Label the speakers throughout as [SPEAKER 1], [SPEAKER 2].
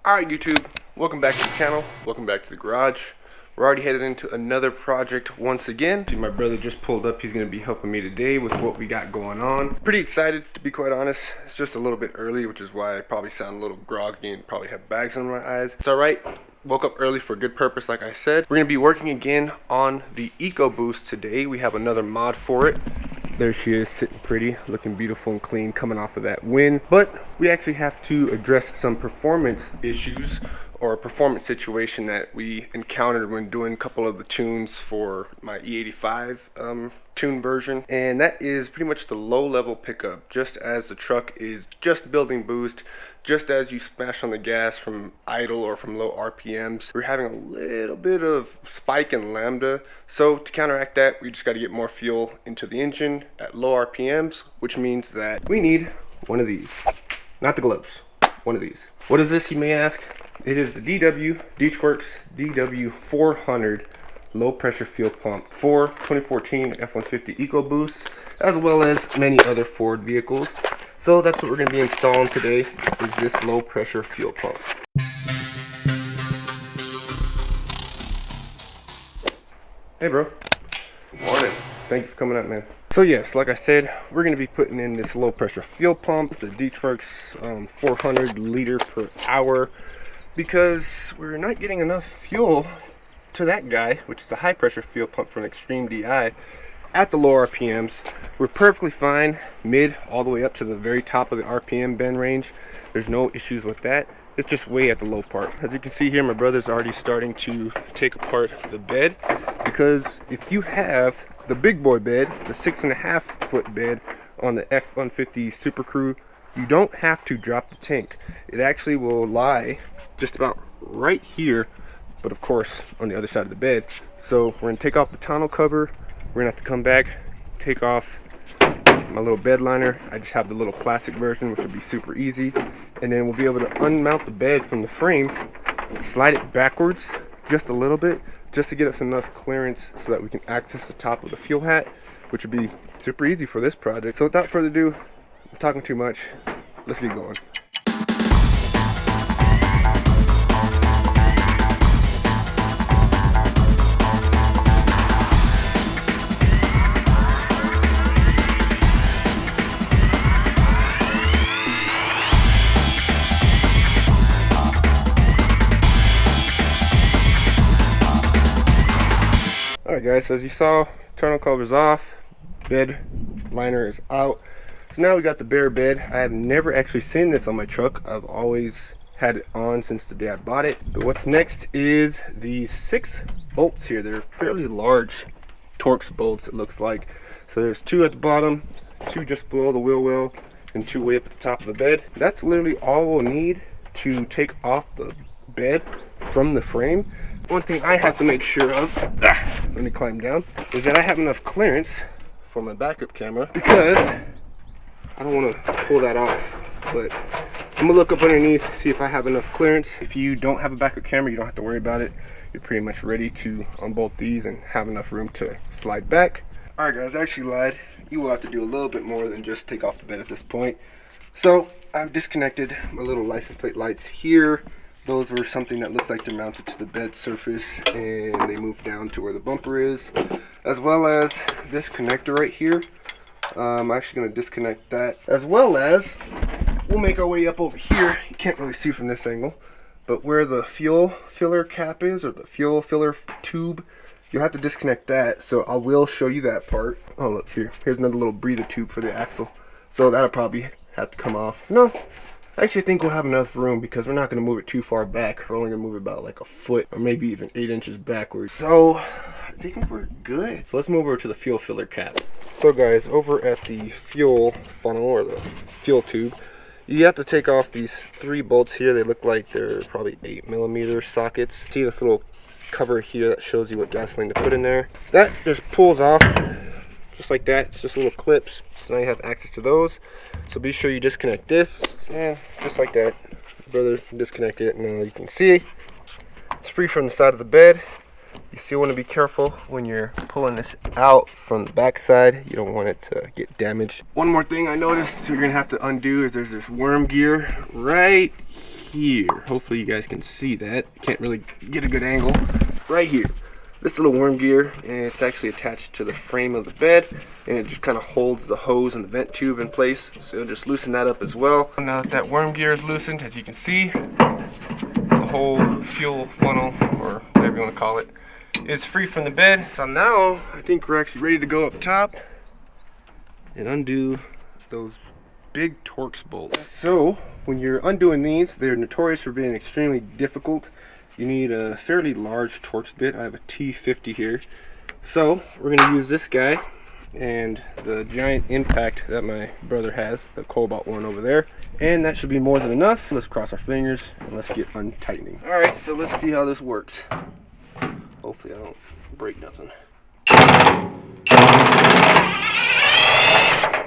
[SPEAKER 1] Alright YouTube, welcome back to the channel, welcome back to the garage. We're already headed into another project once again. My brother just pulled up, he's going to be helping me today with what we got going on. Pretty excited, to be quite honest. It's just a little bit early, which is why I probably sound a little groggy and probably have bags under my eyes. It's alright, woke up early for a good purpose like I said. We're going to be working again on the Ecoboost today. We have another mod for it. There she is, sitting pretty, looking beautiful and clean, coming off of that win. But we actually have to address some performance issues or a performance situation that we encountered when doing a couple of the tunes for my E85 tune version. And that is pretty much the low level pickup. Just as the truck is just building boost, just as you smash on the gas from idle or from low RPMs, we're having a little bit of spike in lambda. So to counteract that, we just got to get more fuel into the engine at low RPMs, which means that we need one of these. Not the gloves, one of these. What is this, you may ask? It is the DeatschWerks DW400 low pressure fuel pump for 2014 F150 EcoBoost, as well as many other Ford vehicles. So that's what we're going to be installing today, is this low pressure fuel pump. Hey bro. Morning. Thank you for coming out, man. So yes, like I said, we're going to be putting in this low pressure fuel pump, the DeatschWerks 400 liter per hour, because we're not getting enough fuel to that guy, which is a high pressure fuel pump from Extreme DI, at the low RPMs. We're perfectly fine mid all the way up to the very top of the RPM bend range. There's no issues with that. It's just way at the low part. As you can see here, my brother's already starting to take apart the bed, because if you have the big boy bed, the 6.5 foot bed on the F150 Super Crew, you don't have to drop the tank. It actually will lie just about right here, but of course on the other side of the bed. So we're going to take off the tonneau cover. We're going to have to come back, take off my little bed liner. I just have the little plastic version, which will be super easy. And then we'll be able to unmount the bed from the frame, slide it backwards just a little bit, just to get us enough clearance so that we can access the top of the fuel hat, which would be super easy for this project. So without further ado, I'm talking too much. Let's get going. Alright guys, so as you saw, tonneau cover's off, bed liner is out. So now we got the bare bed. I have never actually seen this on my truck. I've always had it on since the day I bought it. But what's next is these 6 bolts here. They're fairly large Torx bolts, it looks like. So there's 2 at the bottom, 2 just below the wheel well, and 2 way up at the top of the bed. That's literally all we'll need to take off the bed from the frame. One thing I have to make sure of, let me climb down, is that I have enough clearance for my backup camera, because I don't want to pull that off. But I'm gonna look up underneath, see if I have enough clearance. If you don't have a backup camera, you don't have to worry about it. You're pretty much ready to unbolt these and have enough room to slide back. Alright guys, I actually lied. You will have to do a little bit more than just take off the bed at this point. So I've disconnected my little license plate lights here. Those were something that looks like they're mounted to the bed surface, and they move down to where the bumper is, as well as this connector right here. I'm actually going to disconnect that, as well as we'll make our way up over here. You can't really see from this angle, but where the fuel filler cap is, or the fuel filler tube, you'll have to disconnect that. So I will show you that part. Oh look, here's another little breather tube for the axle, so that'll probably have to come off. No, I actually think we'll have enough room, because we're not going to move it too far back. We're only going to move it about like a foot, or maybe even 8 inches backwards. So I think we're good. So let's move over to the fuel filler cap. So guys, over at the fuel funnel, or the fuel tube, you have to take off these 3 bolts here. They look like they're probably 8mm sockets. See this little cover here that shows you what gasoline to put in there? That just pulls off just like that. It's just little clips, so now you have access to those. So be sure you disconnect this, just like that. Brother disconnect it. Now you can see it's free from the side of the bed. You still want to be careful when you're pulling this out from the back side. You don't want it to get damaged. One more thing I noticed you're gonna have to undo is there's this worm gear right here. Hopefully you guys can see that. Can't really get a good angle. Right here. This little worm gear, and it's actually attached to the frame of the bed, and it just kind of holds the hose and the vent tube in place. So just loosen that up as well. Now that that worm gear is loosened, as you can see, the whole fuel funnel, or whatever you want to call it, is free from the bed. So now I think we're actually ready to go up top and undo those big Torx bolts. So when you're undoing these, they're notorious for being extremely difficult. You need a fairly large Torx bit. I have a T50 here. So we're going to use this guy and the giant impact that my brother has, the Cobalt one over there. And that should be more than enough. Let's cross our fingers and let's get untightening. Alright, so let's see how this works. Hopefully I don't break nothing.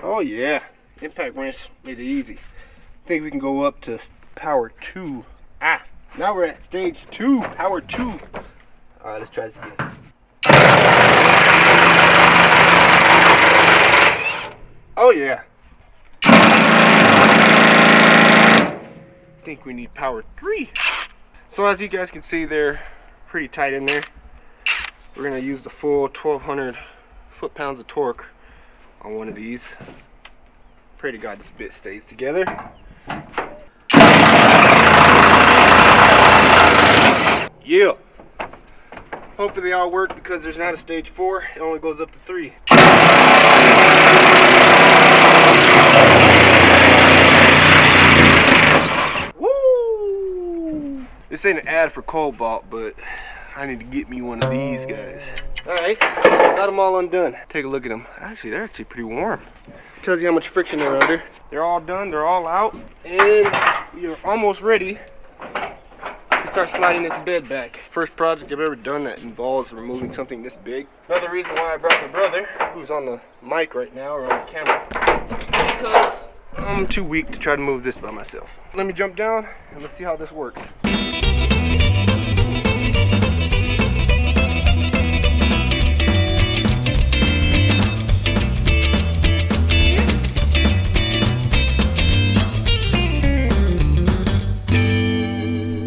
[SPEAKER 1] Oh yeah, impact wrench made it easy. I think we can go up to power 2. Now we're at stage 2, power 2. Alright, let's try this again. Oh yeah. I think we need power 3. So as you guys can see, they're pretty tight in there. We're going to use the full 1200 foot-pounds of torque on one of these. Pray to God this bit stays together. Yeah. Hopefully they all work because there's not a stage 4. It only goes up to 3. Woo! This ain't an ad for Cobalt, but I need to get me one of these guys. Alright, got them all undone. Take a look at them. Actually, they're actually pretty warm. Tells you how much friction they're under. They're all done, they're all out, and we are almost ready to start sliding this bed back. First project I've ever done that involves removing something this big. Another reason why I brought my brother, who's on the mic right now, or on the camera, because I'm too weak to try to move this by myself. Let me jump down and let's see how this works.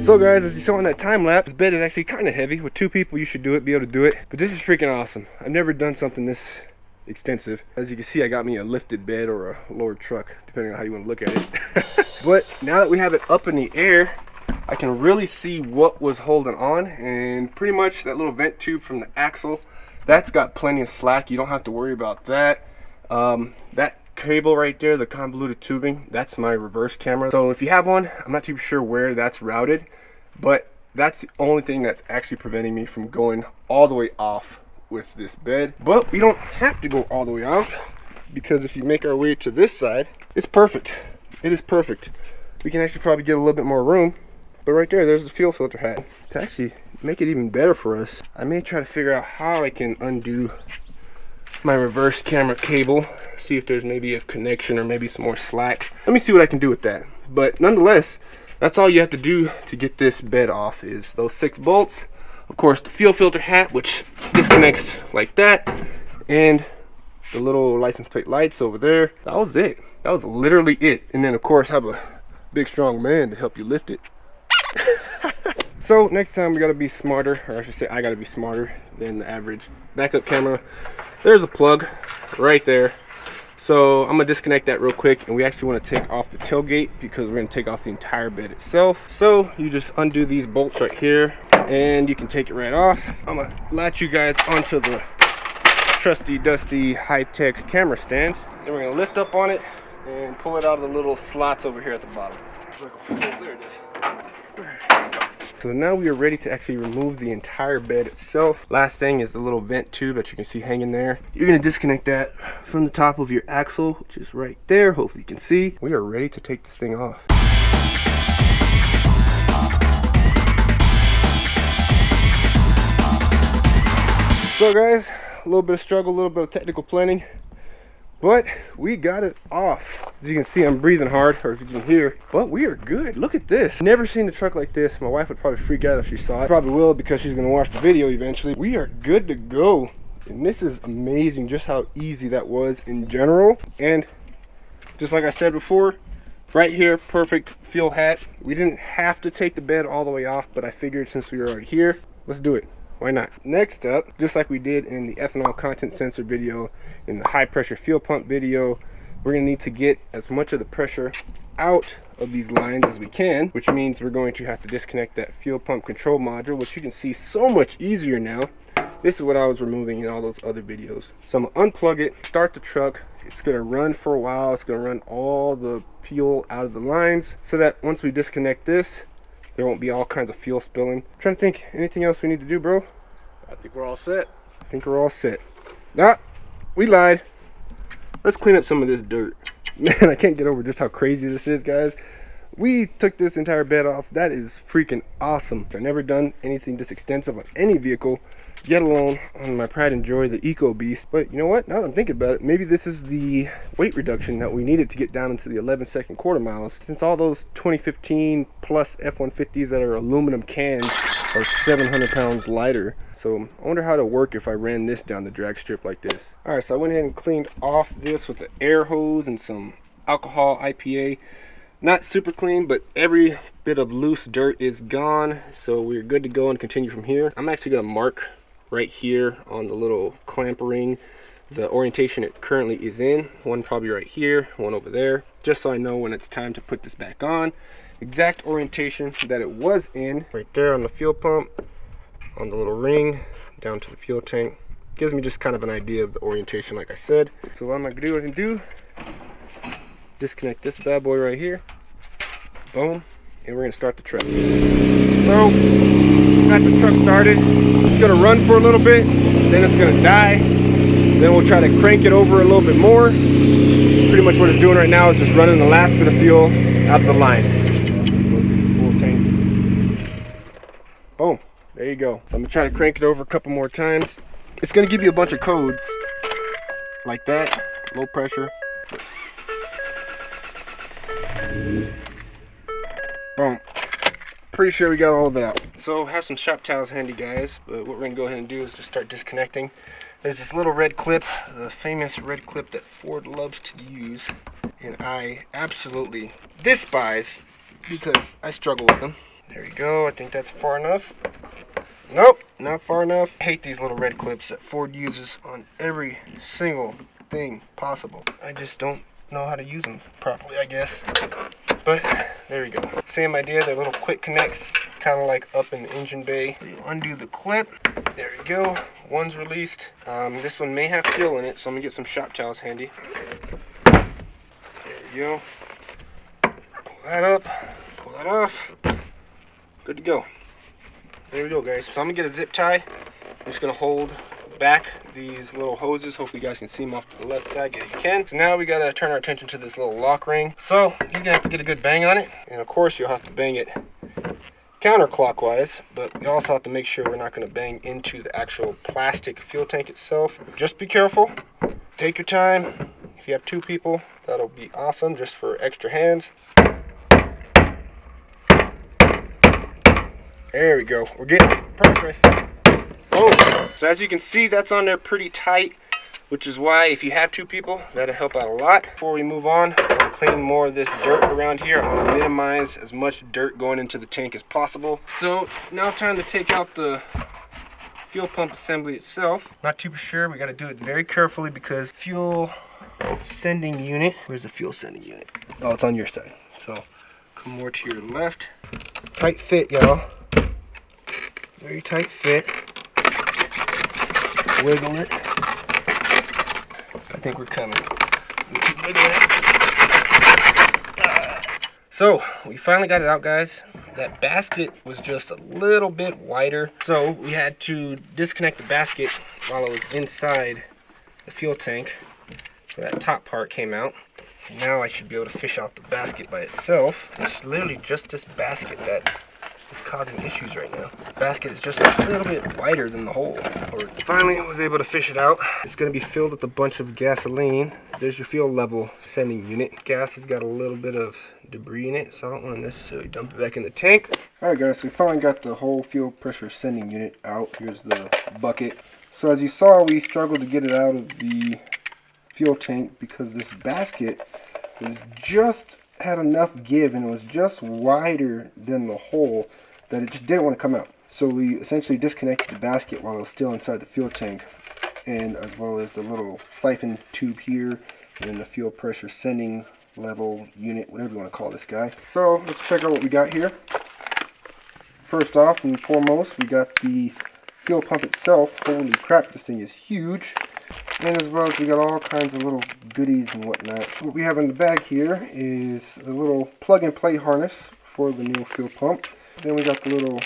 [SPEAKER 1] So guys, as you saw in that time lapse, this bed is actually kind of heavy. With 2 people you should be able to do it. But this is freaking awesome. I've never done something this extensive. As you can see, I got me a lifted bed or a lowered truck, depending on how you want to look at it. But now that we have it up in the air, I can really see what was holding on, and pretty much that little vent tube from the axle, that's got plenty of slack. You don't have to worry about that. That cable right there, the convoluted tubing, that's my reverse camera. So if you have one, I'm not too sure where that's routed, but that's the only thing that's actually preventing me from going all the way off with this bed. But we don't have to go all the way off, because if you make our way to this side, it's perfect. It is perfect. We can actually probably get a little bit more room. But right there, there's the fuel filter hat. To actually make it even better for us, I may try to figure out how I can undo my reverse camera cable, see if there's maybe a connection or maybe some more slack. Let me see what I can do with that. But nonetheless, that's all you have to do to get this bed off, is those 6 bolts, of course the fuel filter hat, which disconnects like that, and the little license plate lights over there. That was it. That was literally it. And then of course have a big strong man to help you lift it. So next time we gotta be smarter, or I should say I gotta be smarter than the average backup camera. There's a plug right there. So I'm gonna disconnect that real quick, and we actually want to take off the tailgate because we're gonna take off the entire bed itself. So you just undo these bolts right here and you can take it right off. I'm gonna latch you guys onto the trusty dusty high-tech camera stand. Then we're gonna lift up on it and pull it out of the little slots over here at the bottom. Oh, there it is. So now we are ready to actually remove the entire bed itself. Last thing is the little vent tube that you can see hanging there. You're going to disconnect that from the top of your axle, which is right there. Hopefully you can see. We are ready to take this thing off. So guys, a little bit of struggle, a little bit of technical planning, but we got it off. As you can see, I'm breathing hard, or if you can hear, but we are good. Look at this. Never seen a truck like this. My wife would probably freak out if she saw it. Probably will, because she's gonna watch the video eventually. We are good to go. And this is amazing just how easy that was in general. And just like I said before, right here, perfect fuel hat. We didn't have to take the bed all the way off, but I figured since we were already here, let's do it. Why not? Next up, just like we did in the ethanol content sensor video, in the high pressure fuel pump video, we're gonna need to get as much of the pressure out of these lines as we can, which means we're going to have to disconnect that fuel pump control module, which you can see so much easier now. This is what I was removing in all those other videos. So I'm gonna unplug it, start the truck. It's gonna run for a while. It's gonna run all the fuel out of the lines so that once we disconnect this, there won't be all kinds of fuel spilling. I'm trying to think, anything else we need to do, bro?
[SPEAKER 2] I think we're all set.
[SPEAKER 1] I think we're all set. Nah, we lied. Let's clean up some of this dirt. Man, I can't get over just how crazy this is, guys. We took this entire bed off. That is freaking awesome. I've never done anything this extensive on any vehicle, yet alone on my pride and joy, the Ecoboost. But you know what? Now that I'm thinking about it, maybe this is the weight reduction that we needed to get down into the 11-second quarter miles. Since all those 2015 plus F150s that are aluminum cans are 700 pounds lighter. So I wonder how it'll work if I ran this down the drag strip like this. All right, so I went ahead and cleaned off this with the air hose and some alcohol IPA. Not super clean, but every bit of loose dirt is gone. So we're good to go and continue from here. I'm actually gonna mark right here on the little clamp ring the orientation it currently is in. One probably right here, one over there, just so I know when it's time to put this back on. Exact orientation that it was in, right there on the fuel pump, on the little ring, down to the fuel tank. Gives me just kind of an idea of the orientation, like I said. So what I'm gonna do, disconnect this bad boy right here, boom, and we're gonna start the truck. So, got the truck started. It's gonna run for a little bit, then it's gonna die. Then we'll try to crank it over a little bit more. Pretty much what it's doing right now is just running the last bit of fuel out of the lines. Full tank. Boom, there you go. So I'm gonna try to crank it over a couple more times. It's gonna give you a bunch of codes like that, low pressure. Boom. Pretty sure we got all of it out. So have some shop towels handy, guys, but what we're gonna go ahead and do is just start disconnecting. There's this little red clip, the famous red clip that Ford loves to use, and I absolutely despise because I struggle with them. There we go. I think that's far enough. Nope, not far enough. I hate these little red clips that Ford uses on every single thing possible. I just don't know how to use them properly, I guess. But there we go. Same idea. They're little quick connects, kind of like up in the engine bay. You undo the clip. There we go. One's released. This one may have fuel in it, so I'm gonna get some shop towels handy. There we go. Pull that up. Pull that off. Good to go. There we go, guys. So I'm gonna get a zip tie. I'm just gonna hold back these little hoses. Hopefully you guys can see them off to the left side. Yeah, you can. So now we gotta turn our attention to this little lock ring. So he's gonna have to get a good bang on it, and of course you'll have to bang it counterclockwise, but you also have to make sure we're not gonna bang into the actual plastic fuel tank itself. Just be careful. Take your time. If you have two people, that'll be awesome, just for extra hands. There we go. We're getting progress. Boom. So as you can see, that's on there pretty tight, which is why if you have two people, that'll help out a lot. Before we move on, I'll clean more of this dirt around here. I want to minimize as much dirt going into the tank as possible. So now time to take out the fuel pump assembly itself. Not too sure. We got to do it very carefully because fuel sending unit. Where's the fuel sending unit? Oh, it's on your side. So come more to your left. Tight fit, y'all. Very tight fit. Wiggle it. I think we're coming. So we finally got it out, guys. That basket was just a little bit wider, so we had to disconnect the basket while it was inside the fuel tank, so that top part came out. Now I should be able to fish out the basket by itself. It's literally just this basket that is causing issues right now. The basket is just a little bit wider than the hole. Finally, I was able to fish it out. It's going to be filled with a bunch of gasoline. There's your fuel level sending unit. Gas has got a little bit of debris in it, so I don't want to necessarily dump it back in the tank. Alright guys, so we finally got the whole fuel pressure sending unit out. Here's the bucket. So as you saw, we struggled to get it out of the fuel tank because this basket was just had enough give and it was just wider than the hole that it just didn't want to come out. So we essentially disconnected the basket while it was still inside the fuel tank, and as well as the little siphon tube here and the fuel pressure sending level unit, whatever you want to call this guy. So let's check out what we got here. First off and foremost, we got the fuel pump itself. Holy crap, this thing is huge. And as well as we got all kinds of little goodies and whatnot. What we have in the bag here is a little plug and play harness for the new fuel pump. Then we got the little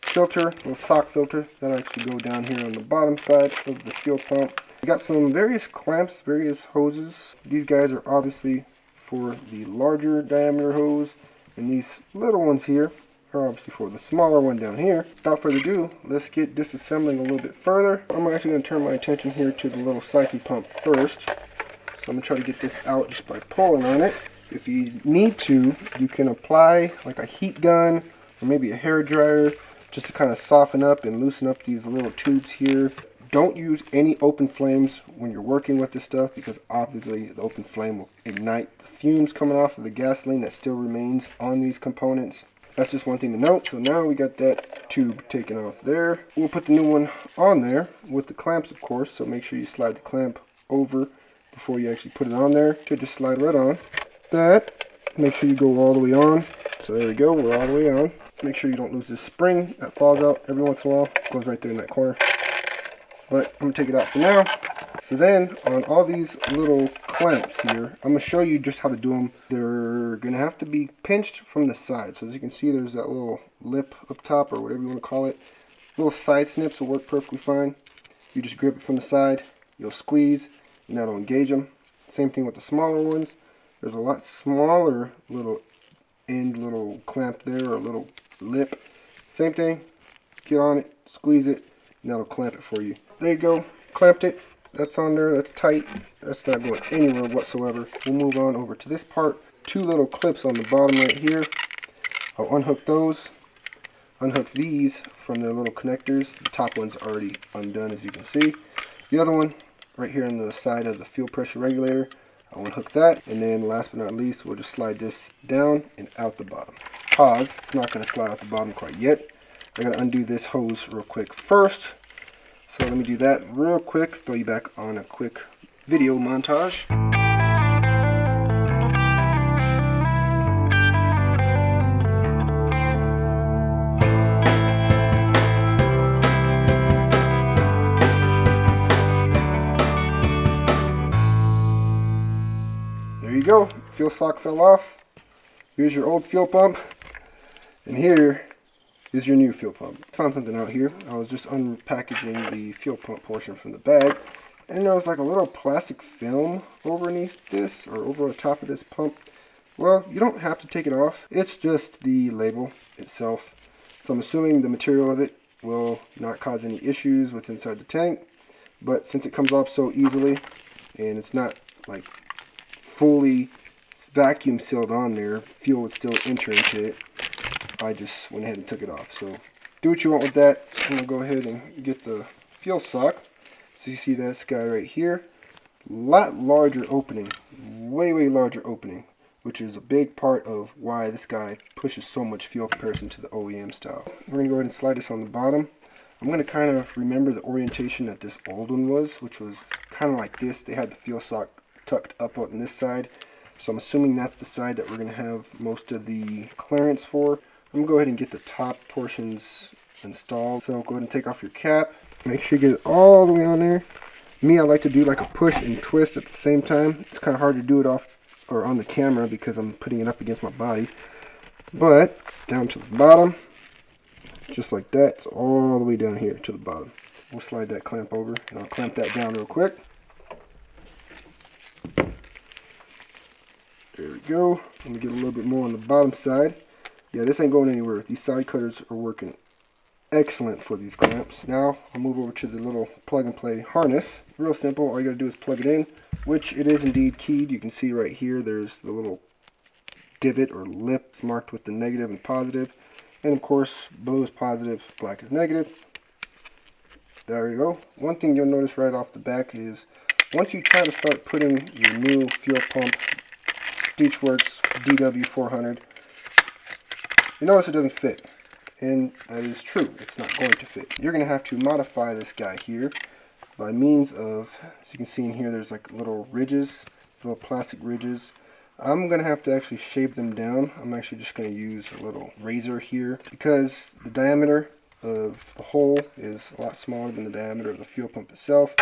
[SPEAKER 1] filter, little sock filter that actually go down here on the bottom side of the fuel pump. We got some various clamps, various hoses. These guys are obviously for the larger diameter hose, and these little ones here are obviously for the smaller one down here. Without further ado, let's get disassembling a little bit further. I'm actually going to turn my attention here to the little siphon pump first. So I'm going to try to get this out just by pulling on it. If you need to, you can apply like a heat gun or maybe a hair dryer just to kind of soften up and loosen up these little tubes here. Don't use any open flames when you're working with this stuff, because obviously the open flame will ignite the fumes coming off of the gasoline that still remains on these components. That's just one thing to note. So now we got that tube taken off there. We'll put the new one on there with the clamps, of course, so make sure you slide the clamp over before you actually put it on there. Should just slide right on. That, make sure you go all the way on. So there we go, we're all the way on. Make sure you don't lose this spring that falls out every once in a while. It goes right there in that corner. But I'm going to take it out for now. So then, on all these little clamps here, I'm going to show you just how to do them. They're going to have to be pinched from the side. So as you can see, there's that little lip up top, or whatever you want to call it. Little side snips will work perfectly fine. You just grip it from the side, you'll squeeze, and that'll engage them. Same thing with the smaller ones. There's a lot smaller little little clamp there, or little lip. Same thing, get on it, squeeze it, and that'll clamp it for you. There you go, clamped it. That's on there, that's tight. That's not going anywhere whatsoever. We'll move on over to this part. Two little clips on the bottom right here. I'll unhook those. Unhook these from their little connectors. The top one's already undone, as you can see. The other one, right here on the side of the fuel pressure regulator, I'll unhook that. And then last but not least, we'll just slide this down and out the bottom. Pause, it's not going to slide out the bottom quite yet. I got to undo this hose real quick first. So let me do that real quick, throw you back on a quick video montage. There you go, fuel sock fell off. Here's your old fuel pump, and here is your new fuel pump. Found something out here. I was just unpackaging the fuel pump portion from the bag, and there was like a little plastic film underneath this, or over the top of this pump. Well, you don't have to take it off. It's just the label itself. So I'm assuming the material of it will not cause any issues with inside the tank, but since it comes off so easily, and it's not like fully vacuum sealed on there, fuel would still enter into it. I just went ahead and took it off. So do what you want with that. I'm going to go ahead and get the fuel sock. So you see this guy right here. Lot larger opening. Way larger opening. Which is a big part of why this guy pushes so much fuel in comparison to the OEM style. We're going to go ahead and slide this on the bottom. I'm going to kind of remember the orientation that this old one was, which was kind of like this. They had the fuel sock tucked up on this side. So I'm assuming that's the side that we're going to have most of the clearance for. I'm going to go ahead and get the top portions installed. So go ahead and take off your cap. Make sure you get it all the way on there. Me, I like to do like a push and twist at the same time. It's kind of hard to do it off or on the camera because I'm putting it up against my body. But down to the bottom, just like that. It's all the way down here to the bottom. We'll slide that clamp over, and I'll clamp that down real quick. There we go. Let me get a little bit more on the bottom side. Yeah, this ain't going anywhere. These side cutters are working excellent for these clamps. Now I'll move over to the little plug and play harness. Real simple. All you gotta do is plug it in, which it is indeed keyed. You can see right here there's the little divot or lip. It's marked with the negative and positive, and of course blue is positive, black is negative. There you go. One thing you'll notice right off the back is once you try to start putting your new fuel pump DeatschWerks DW400, you notice it doesn't fit. And that is true, it's not going to fit. You're going to have to modify this guy here by means of, as you can see in here, there's like little ridges, little plastic ridges. I'm going to have to actually shave them down. I'm actually just going to use a little razor here because the diameter of the hole is a lot smaller than the diameter of the fuel pump itself.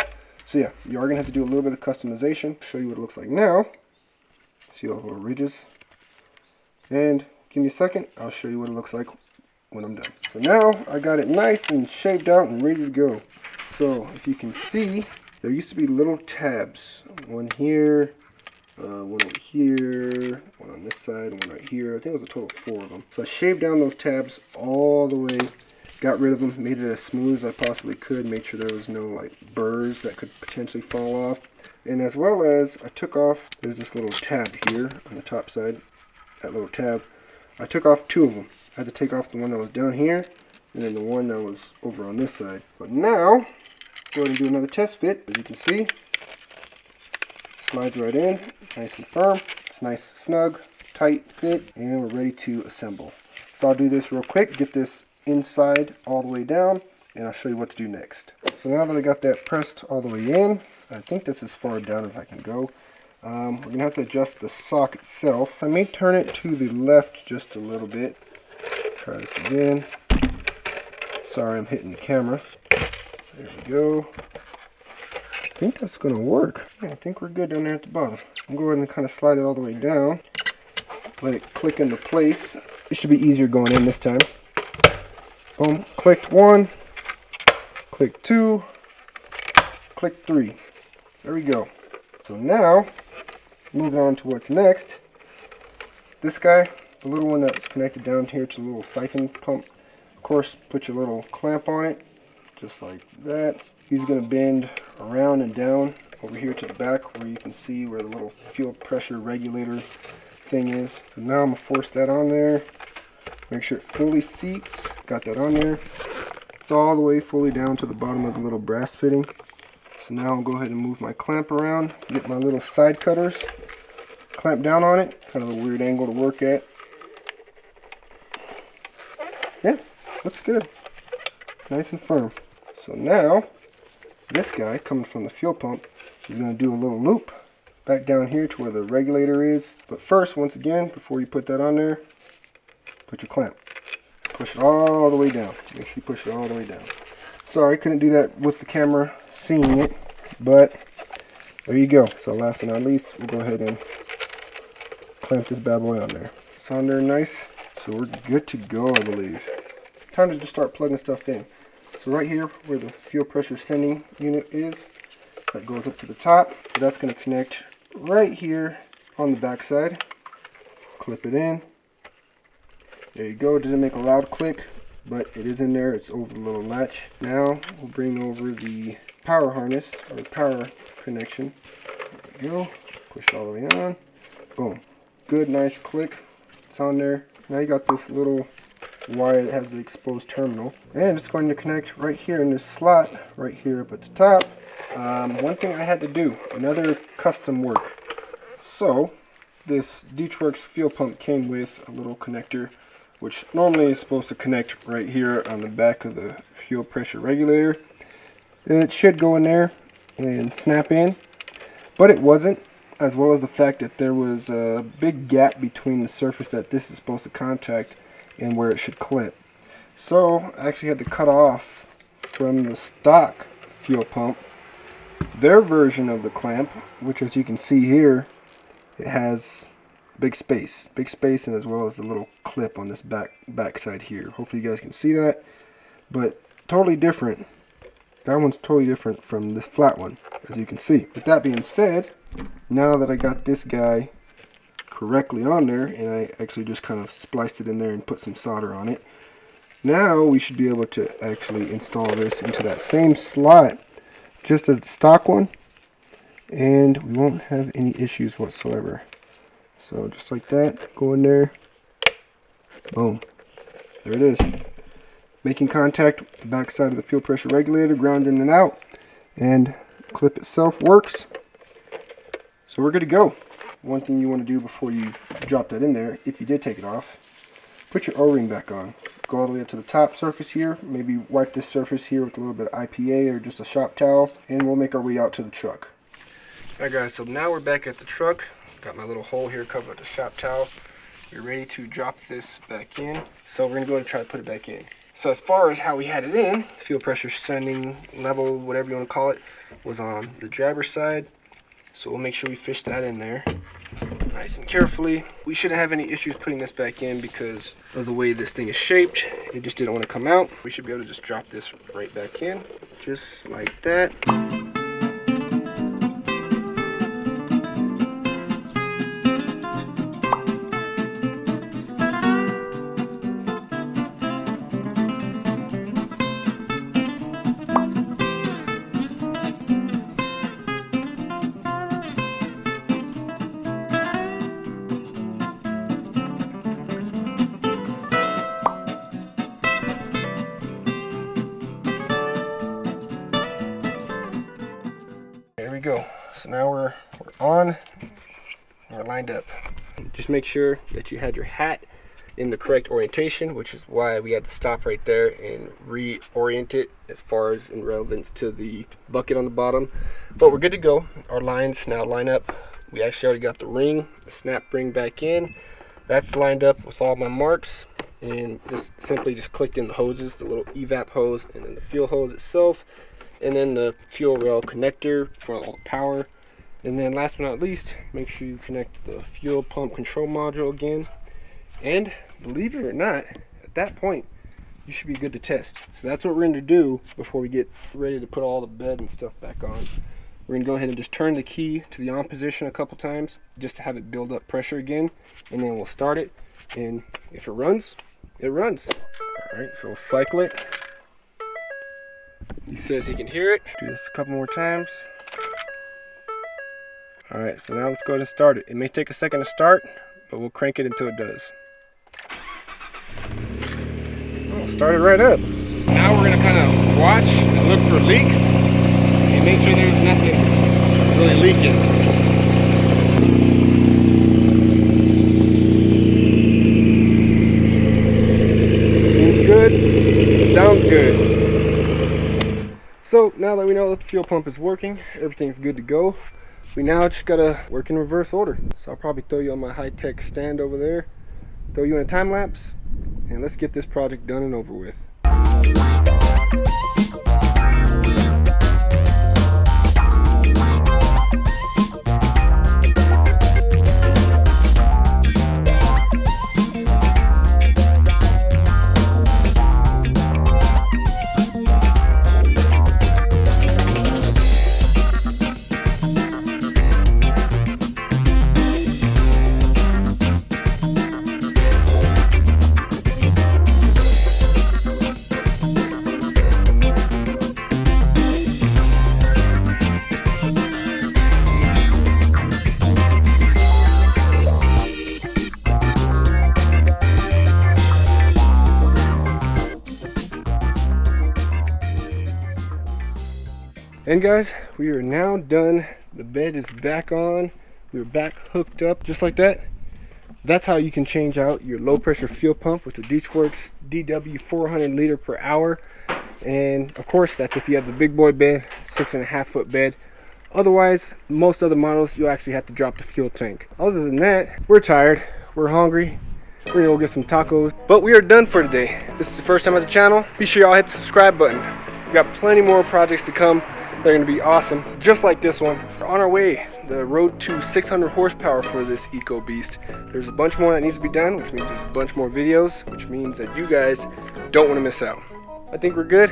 [SPEAKER 1] So yeah, you are going to have to do a little bit of customization. Show you what it looks like now. See all the little ridges. And give me a second, I'll show you what it looks like when I'm done. So now I got it nice and shaved out and ready to go. So if you can see, there used to be little tabs. One here, one over here, one on this side, one right here. I think it was a total of 4 of them. So I shaved down those tabs all the way, got rid of them, made it as smooth as I possibly could, made sure there was no like burrs that could potentially fall off. And as well as I took off, there's this little tab here on the top side, that little tab. I took off 2 of them. I had to take off the one that was down here and then the one that was over on this side. But now, go ahead and do another test fit. As you can see, slides right in, nice and firm. It's nice, snug, tight fit, and we're ready to assemble. So I'll do this real quick, get this inside all the way down, and I'll show you what to do next. So now that I got that pressed all the way in, I think this is as far down as I can go. We're going to have to adjust the sock itself. I may turn it to the left just a little bit. Try this again. Sorry, I'm hitting the camera. There we go. I think that's going to work. Yeah, I think we're good down there at the bottom. I'm going to go ahead and kind of slide it all the way down. Let it click into place. It should be easier going in this time. Boom. Clicked 1. Click 2. Click 3. There we go. So now, moving on to what's next. This guy, the little one that's connected down here to the little siphon pump. Of course, put your little clamp on it, just like that. He's going to bend around and down over here to the back where you can see where the little fuel pressure regulator thing is. So now I'm going to force that on there. Make sure it fully seats. Got that on there. It's all the way fully down to the bottom of the little brass fitting. So now I'll go ahead and move my clamp around, get my little side cutters, clamp down on it. Kind of a weird angle to work at. Yeah, looks good. Nice and firm. So now, this guy coming from the fuel pump is going to do a little loop back down here to where the regulator is. But first, once again, before you put that on there, put your clamp. Push it all the way down. Make sure you push it all the way down. Sorry, couldn't do that with the camera seeing it, but there you go. So last but not least, we'll go ahead and clamp this bad boy on there. It's on there nice. So we're good to go, I believe. Time to just start plugging stuff in. So right here where the fuel pressure sending unit is, that goes up to the top. So that's going to connect right here on the back side. Clip it in. There you go. Didn't make a loud click, but it is in there. It's over the little latch. Now we'll bring over the power harness or power connection. There we go. Push it all the way on. Boom. Good, nice click. It's on there. Now you got this little wire that has the exposed terminal, and it's going to connect right here in this slot right here up at the top. One thing I had to do, another custom work. So this DeatschWerks fuel pump came with a little connector, which normally is supposed to connect right here on the back of the fuel pressure regulator. It should go in there and snap in, but it wasn't, as well as the fact that there was a big gap between the surface that this is supposed to contact and where it should clip. So I actually had to cut off from the stock fuel pump their version of the clamp, which as you can see here, it has big space, and as well as a little clip on this back side here. Hopefully you guys can see that, but totally different. That one's totally different from the flat one, as you can see. With that being said, now that I got this guy correctly on there, and I actually just kind of spliced it in there and put some solder on it. Now we should be able to actually install this into that same slot just as the stock one, and we won't have any issues whatsoever. So just like that, go in there, boom, there it is. Making contact with the back side of the fuel pressure regulator, ground in and out, and the clip itself works. So we're good to go. One thing you want to do before you drop that in there, if you did take it off, put your O-ring back on. Go all the way up to the top surface here, maybe wipe this surface here with a little bit of IPA or just a shop towel, and we'll make our way out to the truck. Alright guys, so now we're back at the truck. Got my little hole here covered with a shop towel. We're ready to drop this back in. So we're going to go ahead and try to put it back in. So as far as how we had it in, fuel pressure sending level, whatever you want to call it, was on the driver's side. So we'll make sure we fish that in there nice and carefully. We shouldn't have any issues putting this back in because of the way this thing is shaped. It just didn't want to come out. We should be able to just drop this right back in, just like that. There we go. So now we're on, we're lined up. Just make sure that you had your hat in the correct orientation, which is why we had to stop right there and reorient it as far as in relevance to the bucket on the bottom. But we're good to go. Our lines now line up. We actually already got the ring, the snap ring back in. That's lined up with all my marks, and just simply just clicked in the hoses, the little evap hose, and then the fuel hose itself, and then the fuel rail connector for all the power. And then last but not least, make sure you connect the fuel pump control module again. And believe it or not, at that point, you should be good to test. So that's what we're going to do before we get ready to put all the bed and stuff back on. We're going to go ahead and just turn the key to the on position a couple times just to have it build up pressure again, and then we'll start it, and if it runs, it runs. Alright, so we'll cycle it. He says he can hear it. Do this a couple more times. Alright, so now let's go ahead and start it. It may take a second to start, but we'll crank it until it does. Oh, start it right up. Now we're going to kind of watch and look for leaks and make sure there's nothing really leaking. Seems good. Sounds good. So now that we know that the fuel pump is working, everything's good to go. We now just gotta work in reverse order. So I'll probably throw you on my high-tech stand over there, throw you in a time lapse, and let's get this project done and over with. And guys, we are now done. The bed is back on. We're back hooked up just like that. That's how you can change out your low pressure fuel pump with the DeatschWerks DW400 liter per hour. And of course, that's if you have the big boy bed, 6.5 foot bed. Otherwise, most other models, you'll actually have to drop the fuel tank. Other than that, we're tired, we're hungry. We're gonna go get some tacos. But we are done for today. This is the first time at the channel. Be sure y'all hit the subscribe button. We got plenty more projects to come. They're going to be awesome, just like this one. We're on our way, the road to 600 horsepower for this Ecoboost. There's a bunch more that needs to be done, which means there's a bunch more videos, which means that you guys don't want to miss out. I think we're good.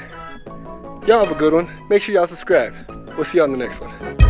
[SPEAKER 1] Y'all have a good one. Make sure y'all subscribe. We'll see y'all in the next one.